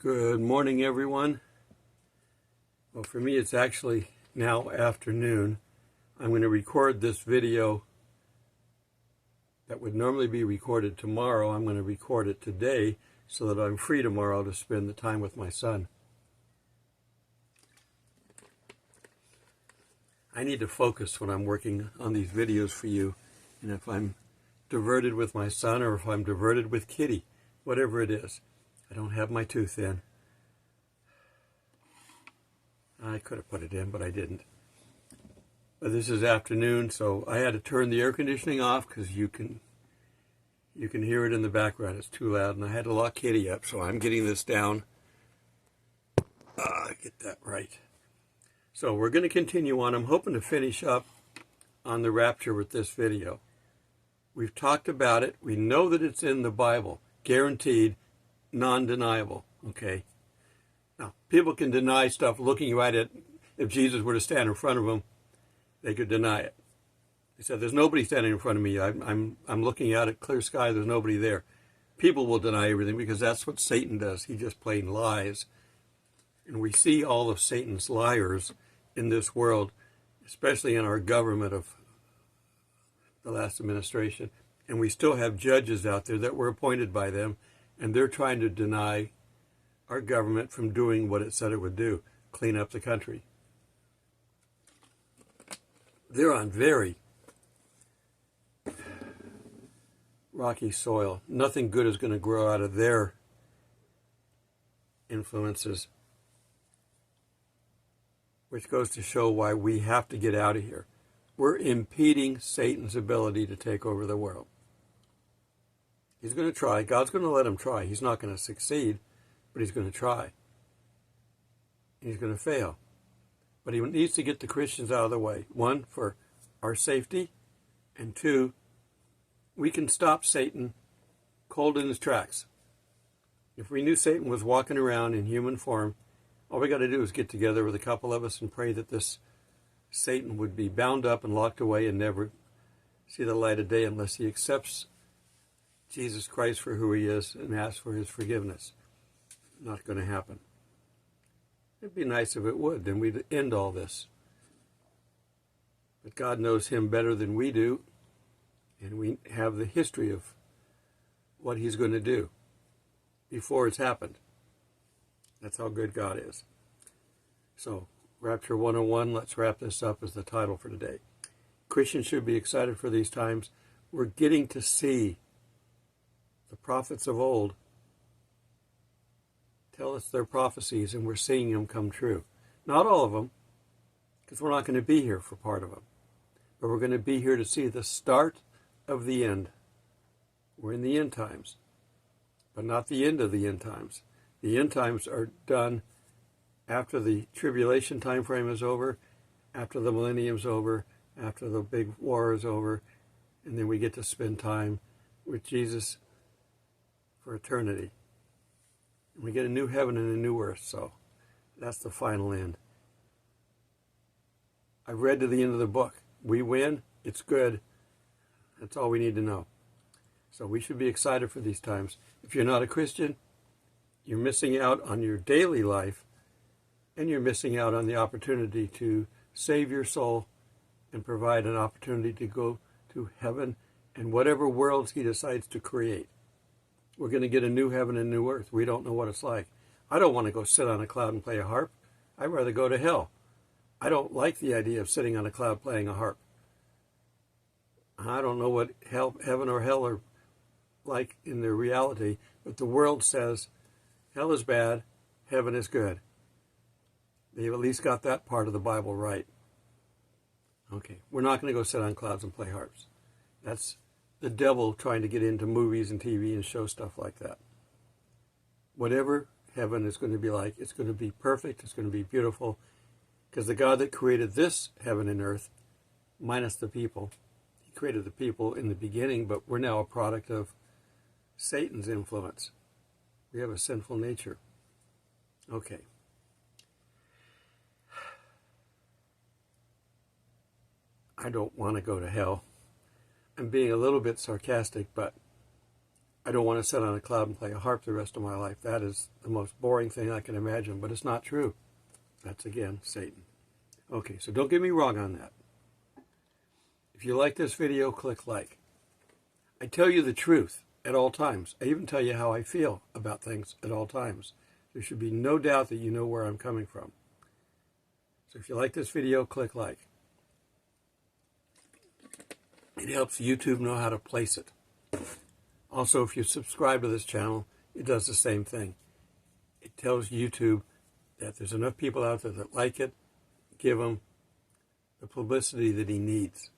Good morning, everyone. Well, for me, it's actually now afternoon. I'm going to record this video that would normally be recorded tomorrow. I'm going to record it today so that I'm free tomorrow to spend the time with my son. I need to focus when I'm working on these videos for you. And if I'm diverted with my son or if I'm diverted with Kitty, whatever it is, I don't have my tooth in. I could have put it in, but I didn't. But this is afternoon, so I had to turn the air conditioning off because you can hear it in the background. It's too loud, and I had to lock Kitty up, so I'm getting this down. Get that right. So we're going to continue on. I'm hoping to finish up on the rapture with this video. We've talked about it. We know that it's in the Bible. Guaranteed, non-deniable. Okay? Now, people can deny stuff looking right at, if Jesus were to stand in front of them, they could deny it. They said, there's nobody standing in front of me. I'm looking out at clear sky. There's nobody there. People will deny everything because that's what Satan does. He just plain lies. And we see all of Satan's liars in this world, especially in our government of the last administration. And we still have judges out there that were appointed by them, and they're trying to deny our government from doing what it said it would do, clean up the country. They're on very rocky soil. Nothing good is going to grow out of their influences, which goes to show why we have to get out of here. We're impeding Satan's ability to take over the world. He's going to try. God's going to let him try. He's not going to succeed, but he's going to try. He's going to fail. But he needs to get the Christians out of the way. One, for our safety, and two, we can stop Satan cold in his tracks. If we knew Satan was walking around in human form, all we got to do is get together with a couple of us and pray that this Satan would be bound up and locked away and never see the light of day unless he accepts Jesus Christ for who he is and asks for his forgiveness. Not going to happen. It'd be nice if it would, then we'd end all this. But God knows him better than we do, and we have the history of what he's going to do before it's happened. That's how good God is. So, Rapture 101, let's wrap this up as the title for today. Christians should be excited for these times. We're getting to see the prophets of old tell us their prophecies, and we're seeing them come true. Not all of them, because we're not going to be here for part of them. But we're going to be here to see the start of the end. We're in the end times, but not the end of the end times. The end times are done after the tribulation time frame is over, after the millennium's over, after the big war is over, and then we get to spend time with Jesus for eternity. And we get a new heaven and a new earth, so that's the final end. I've read to the end of the book. We win, it's good. That's all we need to know. So we should be excited for these times. If you're not a Christian, you're missing out on your daily life, and you're missing out on the opportunity to save your soul and provide an opportunity to go to heaven and whatever worlds he decides to create. We're going to get a new heaven and new earth. We don't know what it's like. I don't want to go sit on a cloud and play a harp. I'd rather go to hell. I don't like the idea of sitting on a cloud playing a harp. I don't know what heaven or hell are like in their reality, but the world says hell is bad, heaven is good. They've at least got that part of the Bible right. Okay, we're not going to go sit on clouds and play harps. That's the devil trying to get into movies and TV and show stuff like that. Whatever heaven is going to be like, it's going to be perfect, it's going to be beautiful, because the God that created this heaven and earth, minus the people, he created the people in the beginning, but we're now a product of Satan's influence. We have a sinful nature. Okay. I don't want to go to hell. I'm being a little bit sarcastic, but I don't want to sit on a cloud and play a harp the rest of my life. That is the most boring thing I can imagine, but it's not true. That's, again, Satan. Okay, so don't get me wrong on that. If you like this video, click like. I tell you the truth at all times. I even tell you how I feel about things at all times. There should be no doubt that you know where I'm coming from. So if you like this video, click like. It helps YouTube know how to place it. Also, if you subscribe to this channel, it does the same thing. It tells YouTube that there's enough people out there that like it, give him the publicity that he needs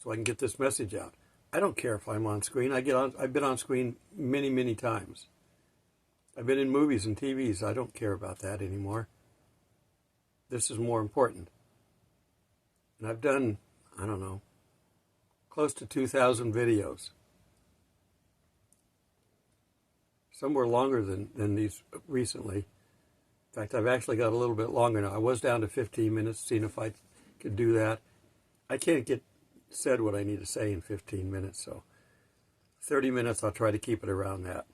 so I can get this message out. I don't care if I'm on screen. I've been on screen many, many times. I've been in movies and TVs. I don't care about that anymore. This is more important. And I've done, I don't know, close to 2,000 videos. Some were longer than these recently. In fact, I've actually got a little bit longer now. I was down to 15 minutes, seeing if I could do that. I can't get said what I need to say in 15 minutes, so 30 minutes, I'll try to keep it around that.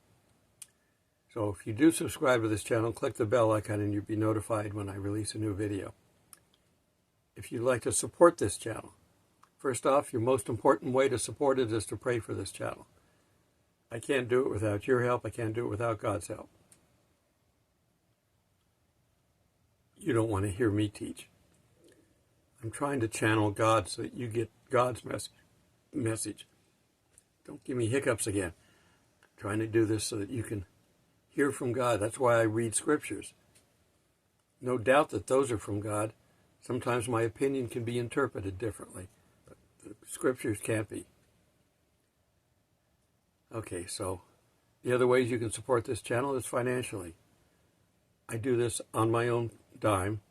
So if you do subscribe to this channel, click the bell icon and you'll be notified when I release a new video. If you'd like to support this channel, first off, your most important way to support it is to pray for this channel. I can't do it without your help. I can't do it without God's help. You don't want to hear me teach. I'm trying to channel God so that you get God's message. Don't give me hiccups again. I'm trying to do this so that you can hear from God. That's why I read scriptures. No doubt that those are from God. Sometimes my opinion can be interpreted differently, but the scriptures can't be. Okay, so the other ways you can support this channel is financially. I do this on my own dime,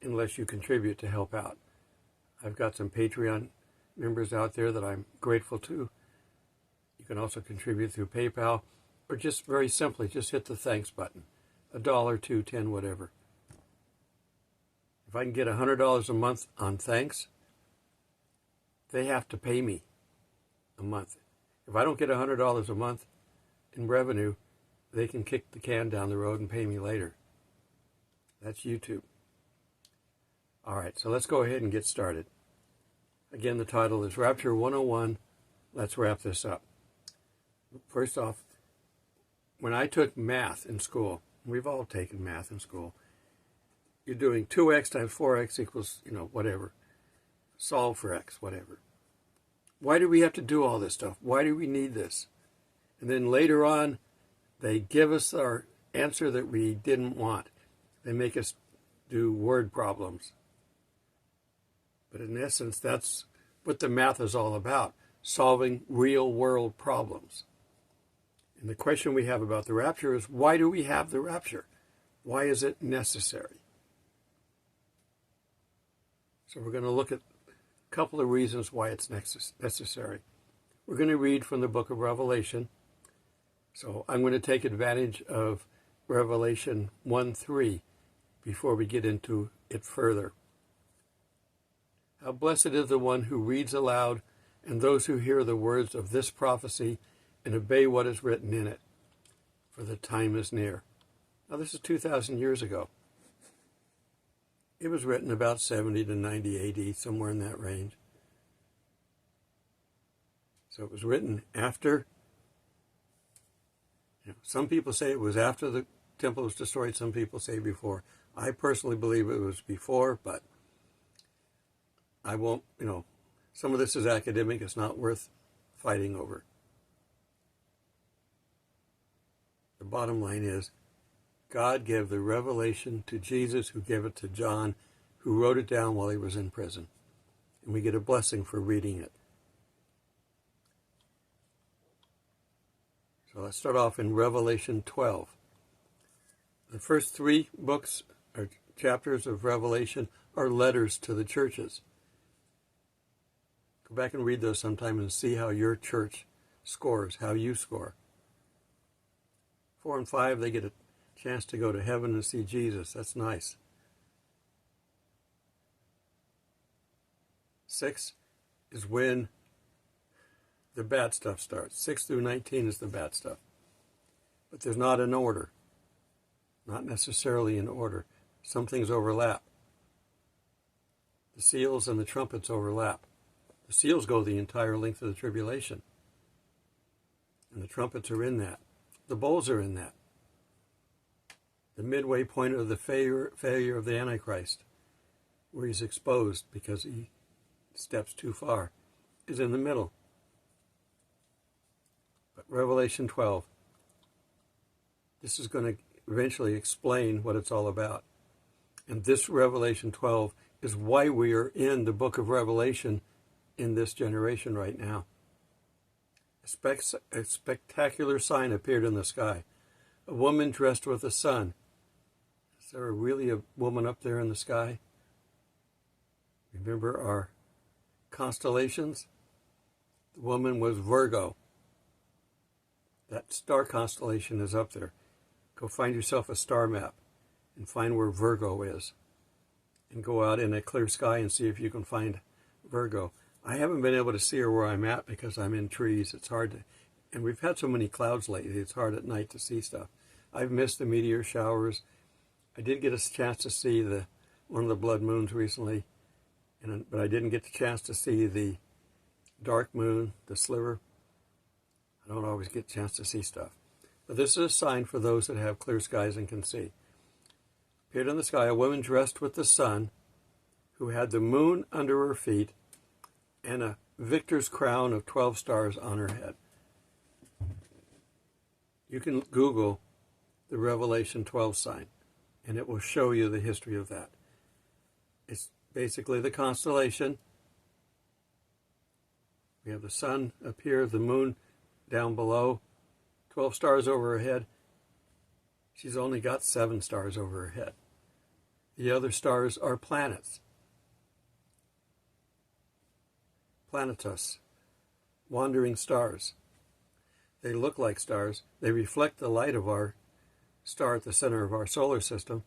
unless you contribute to help out. I've got some Patreon members out there that I'm grateful to. You can also contribute through PayPal, or just very simply, just hit the thanks button. $1, $2, $10, whatever. If I can get $100 a month on thanks, they have to pay me a month. If I don't get $100 a month in revenue, they can kick the can down the road and pay me later. That's YouTube. All right, so let's go ahead and get started. Again, the title is Rapture 101. Let's wrap this up. First off, when I took math in school, we've all taken math in school, you're doing 2x times 4x equals, whatever. Solve for x, whatever. Why do we have to do all this stuff? Why do we need this? And then later on, they give us our answer that we didn't want. They make us do word problems. But in essence, that's what the math is all about, solving real-world problems. And the question we have about the rapture is, why do we have the rapture? Why is it necessary? So we're going to look at a couple of reasons why it's necessary. We're going to read from the book of Revelation. So I'm going to take advantage of Revelation 1:3 before we get into it further. How blessed is the one who reads aloud and those who hear the words of this prophecy and obey what is written in it, for the time is near. Now this is 2,000 years ago. It was written about 70 to 90 AD, somewhere in that range. So it was written after, some people say it was after the temple was destroyed, some people say before. I personally believe it was before, but I won't, some of this is academic, it's not worth fighting over. The bottom line is, God gave the revelation to Jesus, who gave it to John, who wrote it down while he was in prison. And we get a blessing for reading it. So let's start off in Revelation 12. The first 3 books or chapters of Revelation are letters to the churches. Go back and read those sometime and see how your church scores, how you score. 4 and 5, they get a chance to go to heaven and see Jesus. That's nice. 6 is when the bad stuff starts. 6 through 19 is the bad stuff. But there's not an order. Not necessarily in order. Some things overlap. The seals and the trumpets overlap. The seals go the entire length of the tribulation. And the trumpets are in that. The bowls are in that. The midway point of the failure of the Antichrist, where he's exposed because he steps too far, is in the middle. But Revelation 12, this is going to eventually explain what it's all about. And this Revelation 12 is why we are in the book of Revelation in this generation right now. A spectacular sign appeared in the sky. A woman dressed with the sun. Is there really a woman up there in the sky? Remember our constellations? The woman was Virgo. That star constellation is up there. Go find yourself a star map and find where Virgo is. And go out in a clear sky and see if you can find Virgo. I haven't been able to see her where I'm at because I'm in trees. It's hard to, and we've had so many clouds lately, it's hard at night to see stuff. I've missed the meteor showers. I did get a chance to see one of the blood moons recently, but I didn't get the chance to see the dark moon, the sliver. I don't always get a chance to see stuff. But this is a sign for those that have clear skies and can see. Appeared in the sky a woman dressed with the sun, who had the moon under her feet and a victor's crown of 12 stars on her head. You can Google the Revelation 12 sign, and it will show you the history of that. It's basically the constellation. We have the sun up here, the moon down below, 12 stars over her head. She's only got 7 stars over her head. The other stars are planets. Planetus, wandering stars. They look like stars. They reflect the light of our star at the center of our solar system.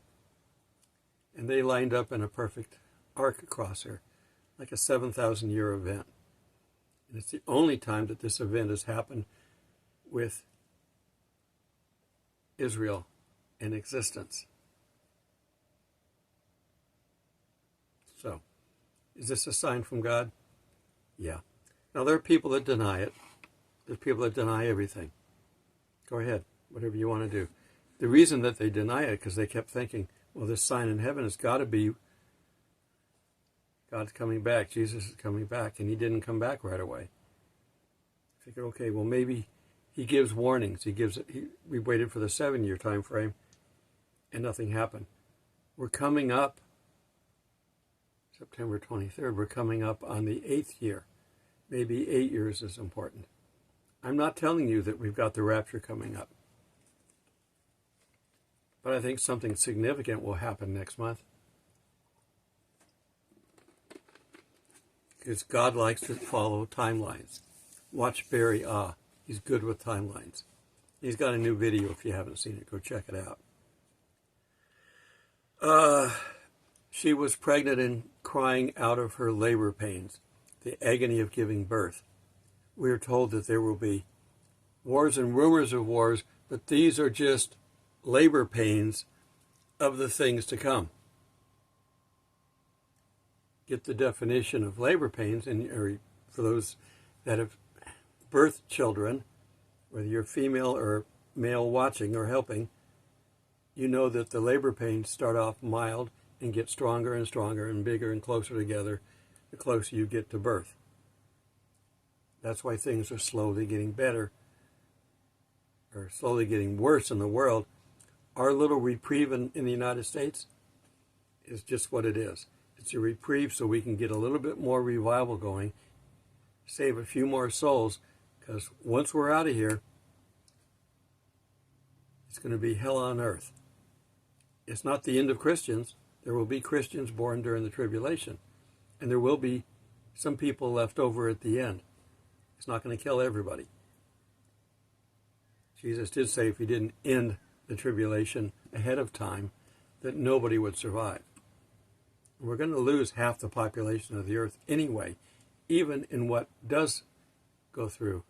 And they lined up in a perfect arc across her, like a 7,000-year event. And it's the only time that this event has happened with Israel in existence. So, is this a sign from God? Yeah. Now, there are people that deny it. There's people that deny everything. Go ahead, whatever you want to do. The reason that they deny it, because they kept thinking, well, this sign in heaven has got to be God's coming back, Jesus is coming back, and he didn't come back right away. I figured, okay, well, maybe he gives warnings. We waited for the 7-year time frame, and nothing happened. We're coming up, September 23rd, we're coming up on the 8th year. Maybe 8 years is important. I'm not telling you that we've got the rapture coming up. But I think something significant will happen next month. Because God likes to follow timelines. Watch Barry Ah. He's good with timelines. He's got a new video. If you haven't seen it, go check it out. She was pregnant and crying out of her labor pains, the agony of giving birth. We are told that there will be wars and rumors of wars, but these are just labor pains of the things to come. Get the definition of labor pains, or for those that have birthed children, whether you're female or male watching or helping, you know that the labor pains start off mild and get stronger and stronger and bigger and closer together the closer you get to birth. That's why things are slowly getting better, or slowly getting worse in the world. Our little reprieve in the United States is just what it is. It's a reprieve so we can get a little bit more revival going, save a few more souls, because once we're out of here, it's going to be hell on earth. It's not the end of Christians. There will be Christians born during the tribulation, and there will be some people left over at the end. It's not going to kill everybody. Jesus did say if he didn't end the tribulation ahead of time, that nobody would survive. We're going to lose half the population of the earth anyway, even in what does go through.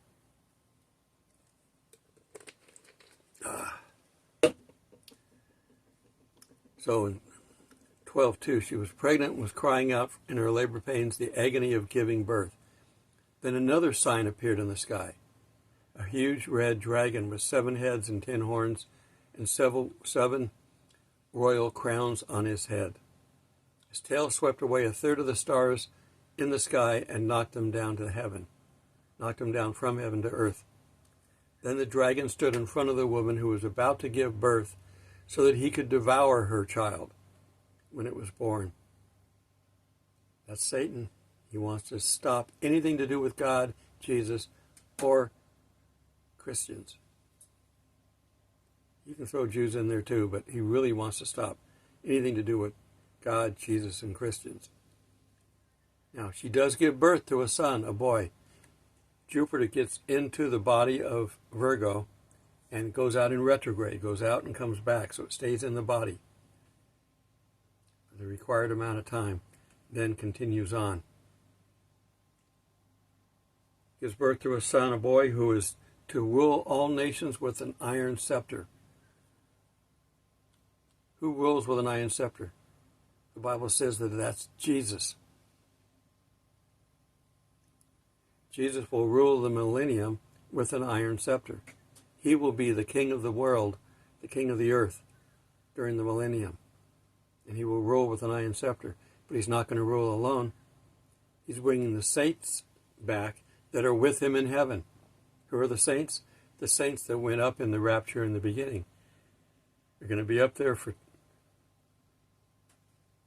So in 12:2, she was pregnant and was crying out in her labor pains the agony of giving birth. Then another sign appeared in the sky. A huge red dragon with 7 heads and 10 horns and 7 royal crowns on his head. His tail swept away a third of the stars in the sky and knocked them down to heaven, knocked them down from heaven to earth. Then the dragon stood in front of the woman who was about to give birth so that he could devour her child when it was born. That's Satan. He wants to stop anything to do with God, Jesus, or Christians. You can throw Jews in there too, but he really wants to stop anything to do with God, Jesus, and Christians. Now, she does give birth to a son, a boy. Jupiter gets into the body of Virgo and goes out in retrograde, goes out and comes back, so it stays in the body for the required amount of time, then continues on. Gives birth to a son, a boy, who is to rule all nations with an iron scepter. Who rules with an iron scepter? The Bible says that that's Jesus. Jesus will rule the millennium with an iron scepter. He will be the king of the world, the king of the earth during the millennium. And he will rule with an iron scepter. But he's not going to rule alone. He's bringing the saints back that are with him in heaven. Who are the saints? The saints that went up in the rapture in the beginning. They're going to be up there for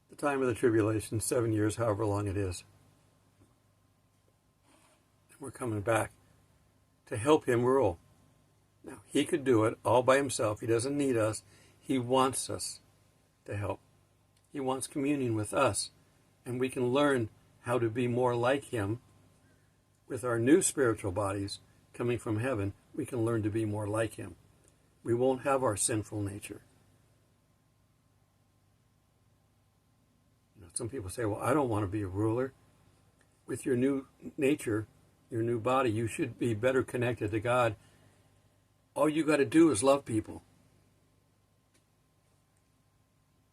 the time of the tribulation, 7 years, however long it is. And we're coming back to help him rule. Now, he could do it all by himself. He doesn't need us. He wants us to help. He wants communion with us. And we can learn how to be more like him with our new spiritual bodies coming from heaven. We can learn to be more like him. We won't have our sinful nature. Some people say, well, I don't want to be a ruler. With your new nature, your new body, you should be better connected to God. All you got to do is love people.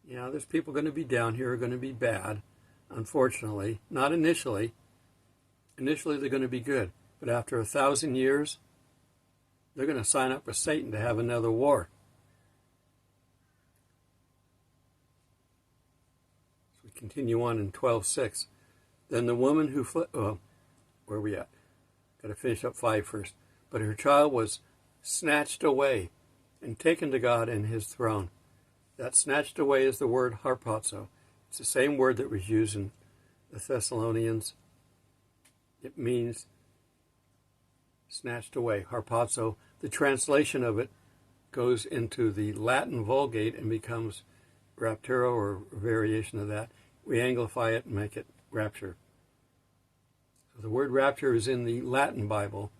Yeah, there's people going to be down here who are going to be bad, unfortunately. Not initially. Initially, they're going to be good. But after 1,000 years, they're going to sign up with Satan to have another war. So we continue on in 12:6. Then the woman who fled... Oh, where are we at? Got to finish up 5 first. But her child was snatched away and taken to God and his throne. That snatched away is the word harpazo. It's the same word that was used in the Thessalonians. It means snatched away, harpazo. The translation of it goes into the Latin Vulgate and becomes Rapture, or a variation of that. We anglify it and make it Rapture. So the word rapture is in the Latin Bible.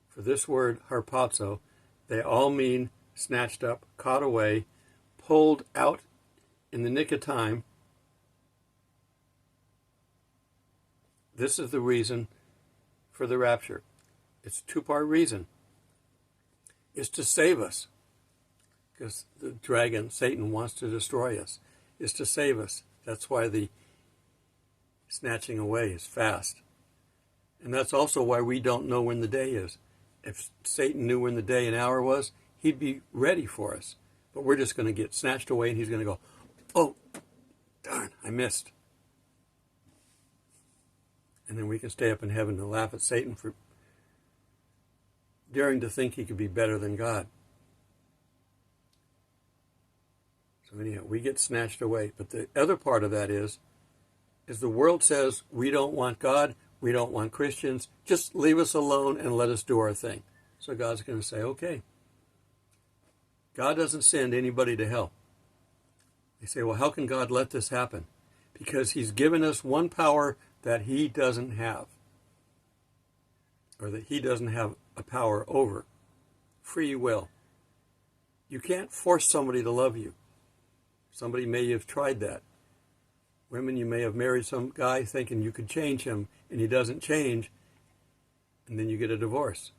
For this word, harpazo, they all mean snatched up, caught away, pulled out in the nick of time. This is the reason for the rapture. It's a 2-part reason. It's to save us, because the dragon, Satan, wants to destroy us. It's to save us. That's why the snatching away is fast. And that's also why we don't know when the day is. If Satan knew when the day and hour was, he'd be ready for us. But we're just going to get snatched away, and he's going to go, oh, darn, I missed. And then we can stay up in heaven and laugh at Satan for daring to think he could be better than God. So anyhow, we get snatched away. But the other part of that is the world says, we don't want God, we don't want Christians, just leave us alone and let us do our thing. So God's going to say, okay. God doesn't send anybody to hell. They say, well, how can God let this happen? Because he's given us one power that he doesn't have, or that he doesn't have a power over: free will. You can't force somebody to love you. Somebody may have tried that. Women, you may have married some guy thinking you could change him, and he doesn't change, and then you get a divorce.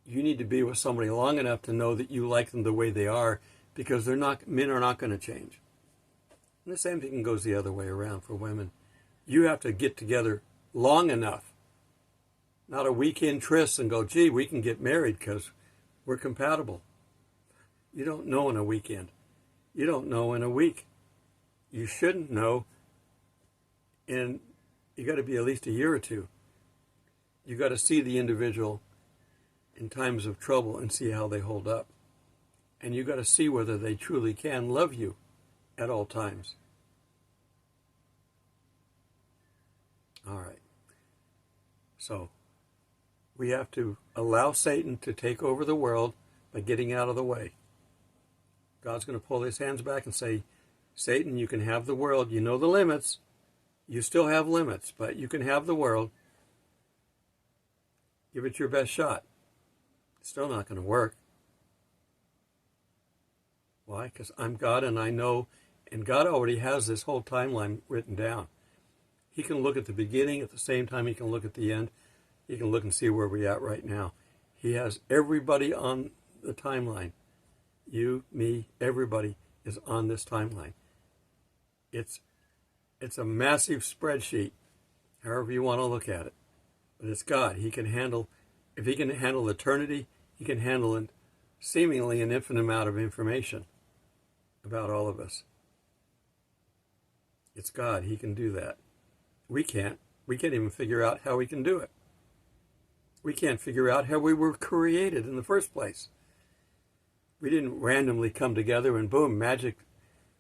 You need to be with somebody long enough to know that you like them the way they are, because men are not going to change. And the same thing goes the other way around for women. You have to get together long enough, not a weekend tryst and go, gee, we can get married because we're compatible. You don't know in a weekend. You don't know in a week. You shouldn't know, and you got to be at least a year or two. You got to see the individual in times of trouble and see how they hold up. And you got to see whether they truly can love you at all times. All right. So we have to allow Satan to take over the world by getting out of the way. God's going to pull his hands back and say, Satan, you can have the world. You know the limits. You still have limits, but you can have the world. Give it your best shot. It's still not going to work. Why? Because I'm God and I know, and God already has this whole timeline written down. He can look at the beginning at the same time he can look at the end. He can look and see where we're at right now. He has everybody on the timeline. You, me, everybody is on this timeline. It's a massive spreadsheet, however you want to look at it. But it's God. He can handle, if he can handle eternity, he can handle seemingly an infinite amount of information about all of us. It's God. He can do that. We can't. We can't even figure out how we can do it. We can't figure out how we were created in the first place. We didn't randomly come together and boom, magic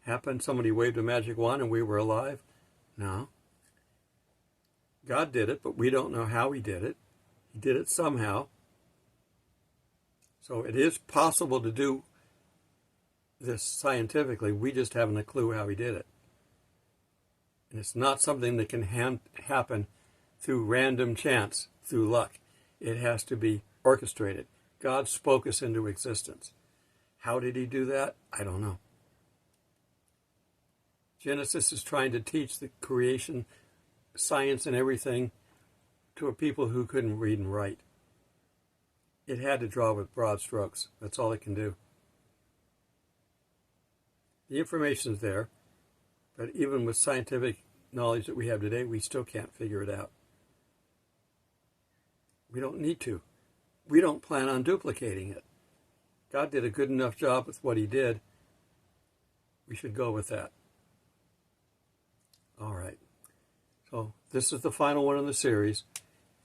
happened. Somebody waved a magic wand and we were alive. No. God did it, but we don't know how he did it. He did it somehow. So it is possible to do this scientifically. We just haven't a clue how he did it. And it's not something that can happen through random chance, through luck. It has to be orchestrated. God spoke us into existence. How did he do that? I don't know. Genesis is trying to teach the creation, science and everything to a people who couldn't read and write. It had to draw with broad strokes. That's all it can do. The information's there, but even with scientific knowledge that we have today, we still can't figure it out. We don't need to. We don't plan on duplicating it. God did a good enough job with what he did. We should go with that. All right. So this is the final one in the series.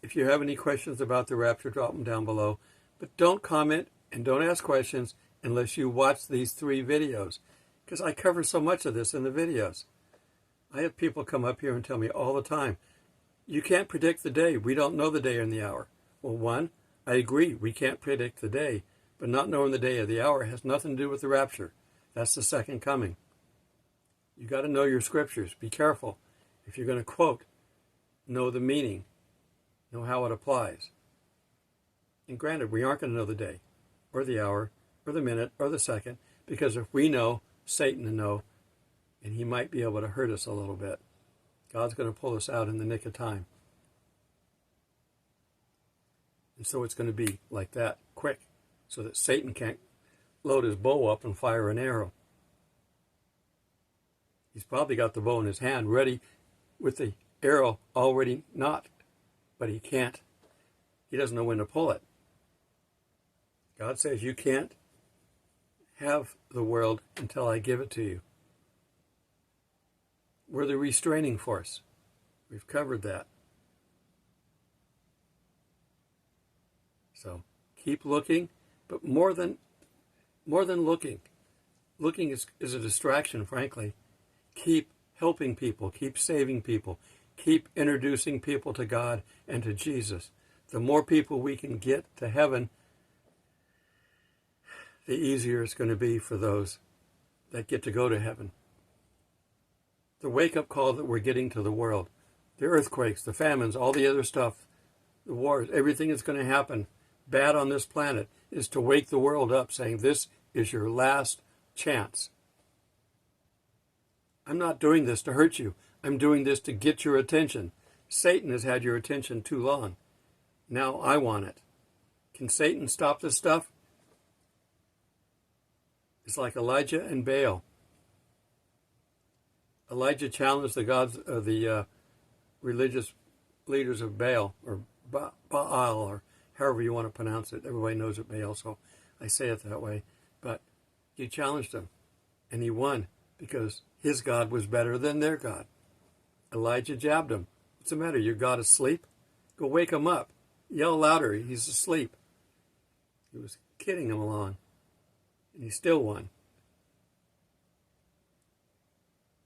If you have any questions about the rapture, drop them down below. But don't comment and don't ask questions unless you watch these 3 videos, because I cover so much of this in the videos. I have people come up here and tell me all the time, you can't predict the day. We don't know the day and the hour. Well, one, I agree, we can't predict the day, but not knowing the day or the hour has nothing to do with the rapture. That's the second coming. You got to know your scriptures. Be careful. If you're going to quote, know the meaning, know how it applies. And granted, we aren't going to know the day, or the hour, or the minute, or the second, because if we know, Satan will know, and he might be able to hurt us a little bit. God's going to pull us out in the nick of time. And so it's going to be like that, quick, so that Satan can't load his bow up and fire an arrow. He's probably got the bow in his hand, ready with the arrow already knocked, but he can't. He doesn't know when to pull it. God says, you can't have the world until I give it to you. We're the restraining force. We've covered that. So keep looking, but more than looking. Looking is a distraction, frankly. Keep helping people. Keep saving people. Keep introducing people to God and to Jesus. The more people we can get to heaven, the easier it's going to be for those that get to go to heaven. The wake-up call that we're getting to the world, the earthquakes, the famines, all the other stuff, the wars, everything that's going to happen bad on this planet is to wake the world up, saying this is your last chance. I'm not doing this to hurt you. I'm doing this to get your attention. Satan has had your attention too long. Now I want it. Can Satan stop this stuff? It's like Elijah and Baal. Elijah challenged the religious leaders of Baal, or Baal, or however you want to pronounce it. Everybody knows it Baal, so I say it that way. But he challenged them, and he won because his God was better than their God. Elijah jabbed him. What's the matter? Your God asleep? Go wake him up. Yell louder. He's asleep. He was kidding him along, and he still won.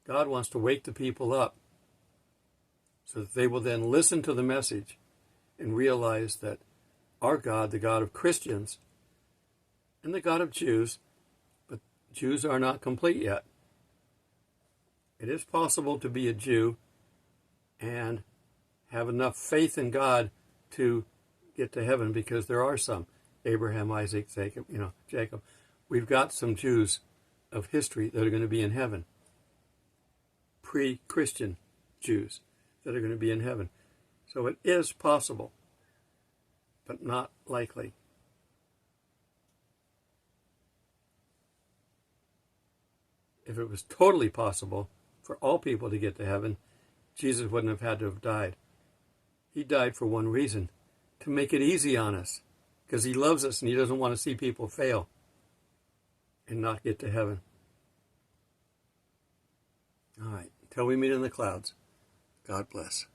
God wants to wake the people up so that they will then listen to the message and realize that our God, the God of Christians, and the God of Jews, but Jews are not complete yet. It is possible to be a Jew and have enough faith in God to get to heaven, because there are some. Abraham, Isaac, Jacob. We've got some Jews of history that are going to be in heaven. Pre-Christian Jews that are going to be in heaven. So it is possible, but not likely. If it was totally possible for all people to get to heaven, Jesus wouldn't have had to have died. He died for one reason, to make it easy on us, because he loves us and he doesn't want to see people fail and not get to heaven. All right, till we meet in the clouds, God bless.